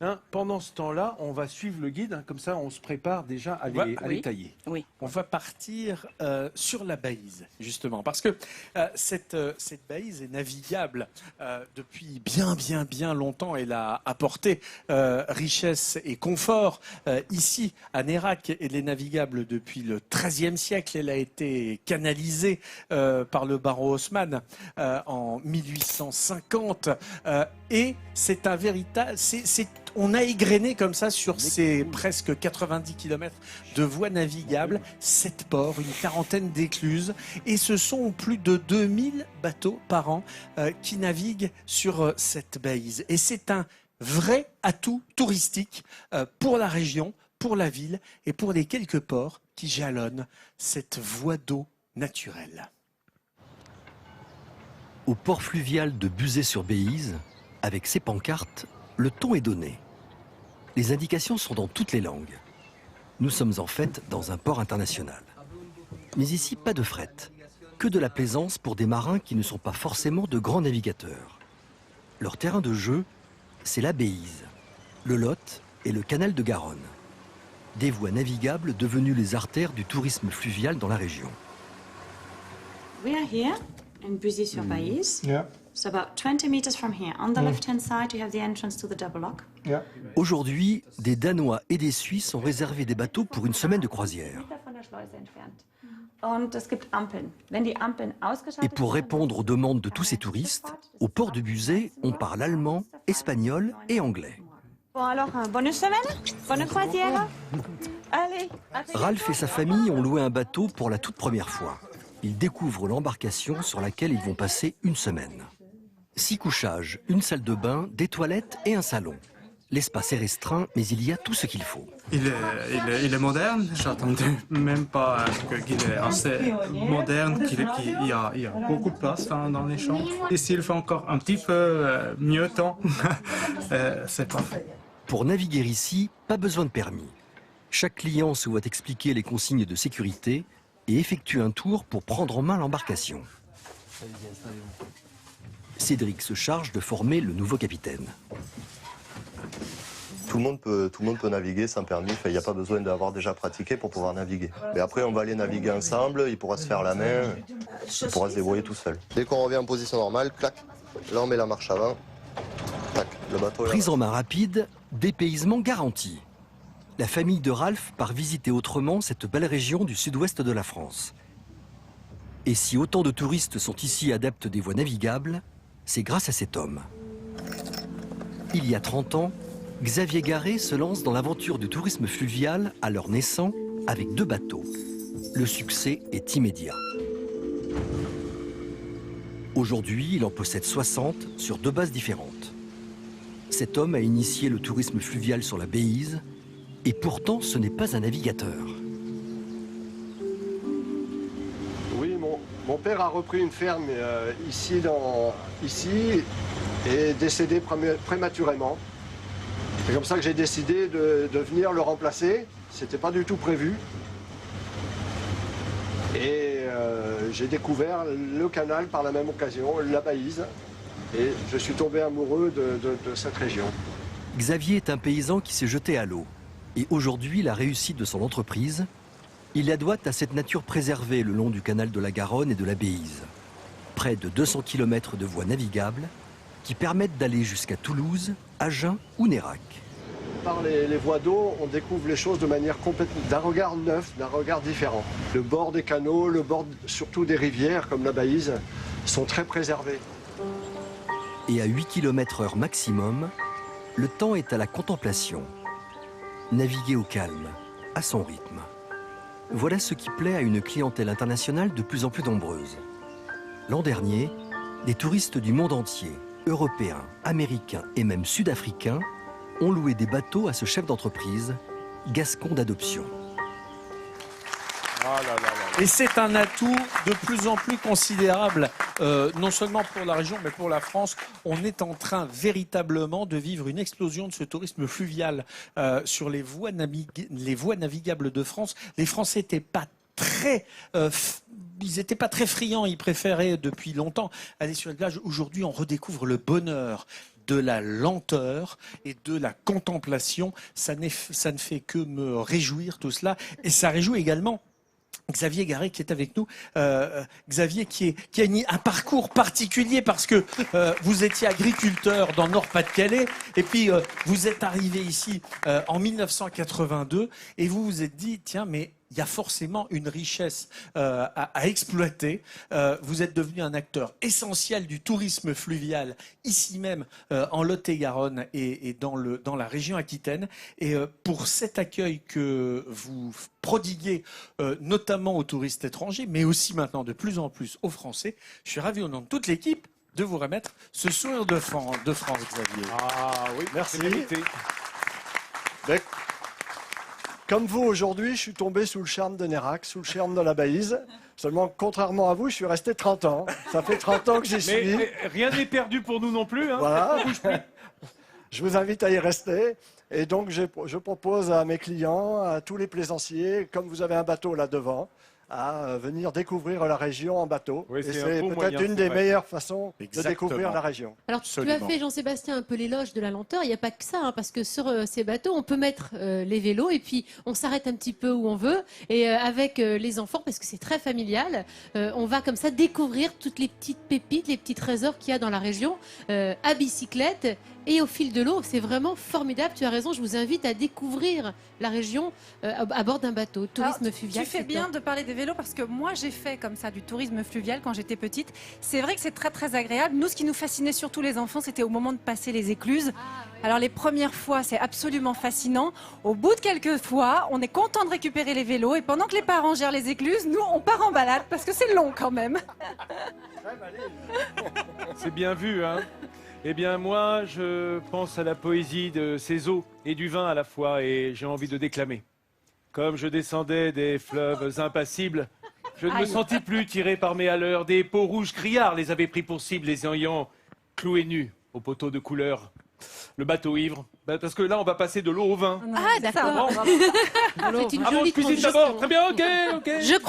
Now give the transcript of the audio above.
Hein, pendant ce temps-là, on va suivre le guide, hein, comme ça on se prépare déjà à les tailler. Oui. On va partir sur la Baïse, justement, parce que cette Baïse est navigable depuis bien longtemps. Elle a apporté richesse et confort ici à Nérac. Elle est navigable depuis le XIIIe siècle. Elle a été canalisée par le baron Haussmann en 1850 et c'est un véritable... On a égrené comme ça sur ces presque 90 km de voies navigables, 7 ports, une quarantaine d'écluses. Et ce sont plus de 2000 bateaux par an qui naviguent sur cette Baïse. Et c'est un vrai atout touristique pour la région, pour la ville et pour les quelques ports qui jalonnent cette voie d'eau naturelle. Au port fluvial de Buzet-sur-Béise, avec ses pancartes, le ton est donné. Les indications sont dans toutes les langues. Nous sommes en fait dans un port international. Mais ici, pas de fret, que de la plaisance pour des marins qui ne sont pas forcément de grands navigateurs. Leur terrain de jeu, c'est la Béise, le Lot et le canal de Garonne. Des voies navigables devenues les artères du tourisme fluvial dans la région. We are here in Buzet-sur-Béise. Yeah. It's about 20 meters from here. On the left-hand side, you have the entrance to the double lock. Yeah. Aujourd'hui, des Danois et des Suisses ont réservé des bateaux pour une semaine de croisière. Et pour répondre aux demandes de tous ces touristes, au port de Buzet, on parle allemand, espagnol et anglais. Bon alors, bonne semaine, bonne croisière. Allez. Ralph et sa famille ont loué un bateau pour la toute première fois. Ils découvrent l'embarcation sur laquelle ils vont passer une semaine. 6 couchages, une salle de bain, des toilettes et un salon. L'espace est restreint, mais il y a tout ce qu'il faut. Il est moderne, j'attendais même pas qu'il est assez moderne, qu'il y a beaucoup de place dans les chambres. Et s'il fait encore un petit peu mieux temps, c'est parfait. Pour naviguer ici, pas besoin de permis. Chaque client se voit expliquer les consignes de sécurité et effectue un tour pour prendre en main l'embarcation. Cédric se charge de former le nouveau capitaine. Tout le monde peut naviguer sans permis, il n'y a pas besoin d'avoir déjà pratiqué pour pouvoir naviguer. Mais après, on va aller naviguer ensemble, il pourra se faire la main, il pourra se débrouiller tout seul. Dès qu'on revient en position normale, clac, là on met la marche avant, tac, le bateau est là. Prise en main rapide, dépaysement garanti. La famille de Ralph part visiter autrement cette belle région du sud-ouest de la France. Et si autant de touristes sont ici adeptes des voies navigables, c'est grâce à cet homme. Il y a 30 ans, Xavier Garret se lance dans l'aventure du tourisme fluvial à l'heure naissant avec 2 bateaux. Le succès est immédiat. Aujourd'hui, il en possède 60 sur 2 bases différentes. Cet homme a initié le tourisme fluvial sur la Béise, et pourtant ce n'est pas un navigateur. Oui, mon père a repris une ferme ici et décédé prématurément. C'est comme ça que j'ai décidé de venir le remplacer. C'était pas du tout prévu. Et j'ai découvert le canal par la même occasion, la Baïse. Et je suis tombé amoureux de cette région. Xavier est un paysan qui s'est jeté à l'eau. Et aujourd'hui, la réussite de son entreprise, il la doit à cette nature préservée le long du canal de la Garonne et de la Béise. Près de 200 km de voies navigables qui permettent d'aller jusqu'à Toulouse, Agen ou Nérac. Par les voies d'eau, on découvre les choses de manière complètement, d'un regard neuf, d'un regard différent. Le bord des canaux, le bord surtout des rivières comme la Baïse, sont très préservés. Et à 8 km/h maximum, le temps est à la contemplation. Naviguer au calme, à son rythme. Voilà ce qui plaît à une clientèle internationale de plus en plus nombreuse. L'an dernier, des touristes du monde entier, européens, américains et même sud-africains, ont loué des bateaux à ce chef d'entreprise, gascon d'adoption. Et c'est un atout de plus en plus considérable, non seulement pour la région, mais pour la France. On est en train véritablement de vivre une explosion de ce tourisme fluvial sur les voies navigables de France. Les Français n'étaient pas très... ils n'étaient pas très friands, ils préféraient depuis longtemps aller sur les plages. Aujourd'hui, on redécouvre le bonheur de la lenteur et de la contemplation. Ça ne fait que me réjouir tout cela. Et ça réjouit également Xavier Garret qui est avec nous. Xavier qui a un parcours particulier parce que vous étiez agriculteur dans Nord-Pas-de-Calais et puis vous êtes arrivé ici en 1982 et vous vous êtes dit tiens mais il y a forcément une richesse à exploiter. Vous êtes devenu un acteur essentiel du tourisme fluvial, ici même en Lot-et-Garonne et dans la région Aquitaine. Et pour cet accueil que vous prodiguez, notamment aux touristes étrangers, mais aussi maintenant de plus en plus aux Français, je suis ravi au nom de toute l'équipe de vous remettre ce sourire de France, Xavier. Ah oui, Merci. c'est mérité. Ben, comme vous, aujourd'hui, je suis tombé sous le charme de Nérac, sous le charme de la Baïse. Seulement, contrairement à vous, je suis resté 30 ans. Ça fait 30 ans que j'y suis. Mais rien n'est perdu pour nous non plus. Hein. Voilà. Je vous invite à y rester. Et donc, je propose à mes clients, à tous les plaisanciers, comme vous avez un bateau là devant, à venir découvrir la région en bateau. Oui, et c'est un c'est beau peut-être moyen, une c'est des vrai. meilleures façons Exactement. de découvrir la région. Alors, Absolument. tu as fait, Jean-Sébastien, un peu l'éloge de la lenteur. Il n'y a pas que ça, hein, parce que sur ces bateaux, on peut mettre les vélos et puis on s'arrête un petit peu où on veut. Et avec les enfants, parce que c'est très familial, on va comme ça découvrir toutes les petites pépites, les petits trésors qu'il y a dans la région, à bicyclette et au fil de l'eau. C'est vraiment formidable. Tu as raison, je vous invite à découvrir la région à bord d'un bateau. Tourisme Alors, fluvial. Tu fais bien de parler des vélos parce que moi j'ai fait comme ça du tourisme fluvial quand j'étais petite. C'est vrai que c'est très très agréable. Nous, ce qui nous fascinait surtout les enfants, c'était au moment de passer les écluses. Alors les premières fois, c'est absolument fascinant. Au bout de quelques fois, on est content de récupérer les vélos et pendant que les parents gèrent les écluses, nous on part en balade parce que c'est long quand même. C'est bien vu, hein. Eh bien, moi, je pense à la poésie de ces eaux et du vin à la fois, et j'ai envie de déclamer. Comme je descendais des fleuves impassibles, je ne me sentis plus tiré par mes haleurs. Des peaux rouges criards les avaient pris pour cible, les ayant cloués nus au poteau de couleur. Le bateau ivre, parce que là, on va passer de l'eau au vin. Ah, d'accord. Bon, C'est une ah bon, jolie cuisine transition. d'abord. Très bien, ok. Je crois